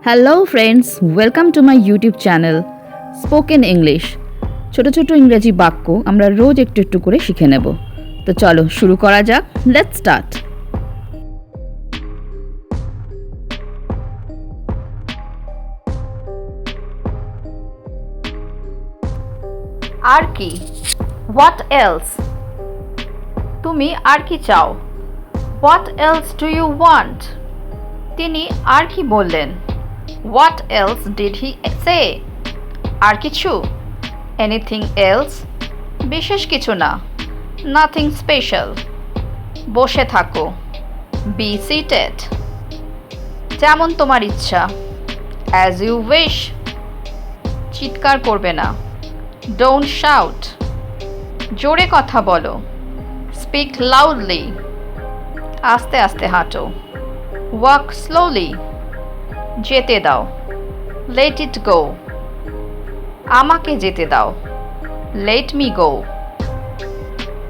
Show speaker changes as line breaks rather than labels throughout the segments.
Hello friends, welcome to my YouTube channel spoken English. ছোট ছোট ইংরেজি বাক্য আমরা রোজ একটু একটু করে শিখে নেব। তো চলো শুরু করা যাক। Let's start. আর কি? What else? তুমি আর কি চাও? What else do you want? তিনি আর কি বললেন? What else did he say? আর কিছু? Anything else? বিশেষ কিছু না। Nothing special. বসে থাকো। Be seated. যেমন তোমার ইচ্ছা। As you wish. চিৎকার করবে না। Don't shout. জোরে কথা বলো। Speak loudly. আস্তে আস্তে হাঁটো। Walk slowly. যেতে দাও। Let it go. আমাকে যেতে দাও। Let me go.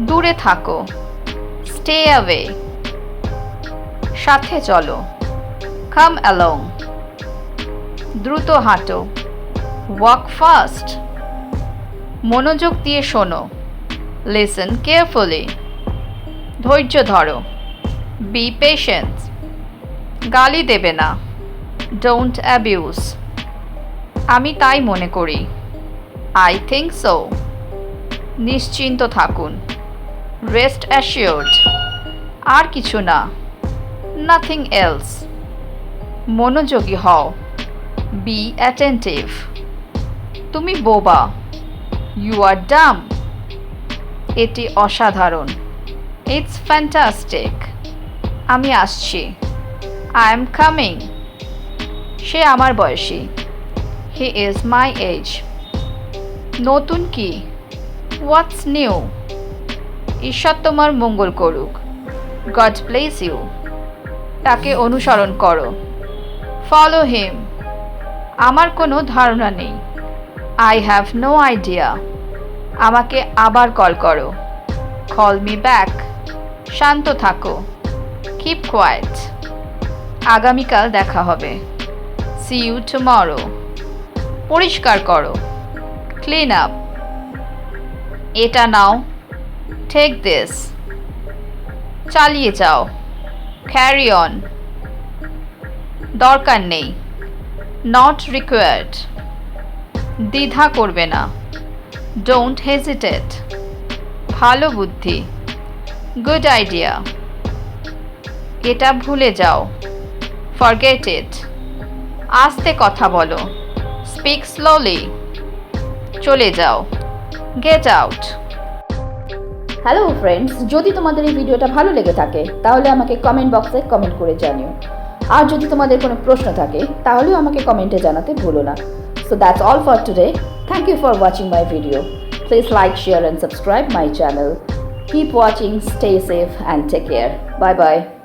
দূরে থাকো। Stay away. সাথে চলো। Come along. দ্রুত হাঁটো। Walk fast. মনোযোগ দিয়ে শোনো। Listen carefully. ধৈর্য ধরো। Be patient. গালি দেবে না। Don't abuse. আমি তাই মনে করি। I think so. নিশ্চিন্ত থাকুন। Rest assured. আর কিছু না। Nothing else. মনোযোগী হও। Be attentive. তুমি বোবা। You are dumb. এটি অসাধারণ। It's fantastic. আমি আসছি। I am coming. সে আমার বয়সী। He is my age. নতুন কি? What's new? ঈশ্বর তোমার মঙ্গল করুক। God bless you. তাকে অনুসরণ করো। Follow him. আমার কোনো ধারণা নেই। I have no idea. আমাকে আবার কল করো। Call me back. শান্ত থাকো। Keep quiet. আগামীকাল দেখা হবে। See you tomorrow. পরিষ্কার করো। Clean up. এটা নাও। Take this. চালিয়ে যাও। Carry on. দরকার নেই। Not required. দ্বিধা করবে না। Don't hesitate. ভালো বুদ্ধি। Good idea. এটা ভুলে যাও। Forget it. আস্তে কথা বলো। Speak slowly. চলে যাও। Get out. হ্যালো ফ্রেন্ডস, যদি তোমাদের এই ভিডিওটা ভালো লেগে থাকে তাহলে আমাকে কমেন্ট বক্সে কমেন্ট করে জানিও। আর যদি তোমাদের কোনো প্রশ্ন থাকে তাহলেও আমাকে কমেন্টে জানাতে ভুলো না। So that's all for today. Thank you for watching my video. Please like, share and subscribe my channel. Keep watching, stay safe and take care. Bye bye.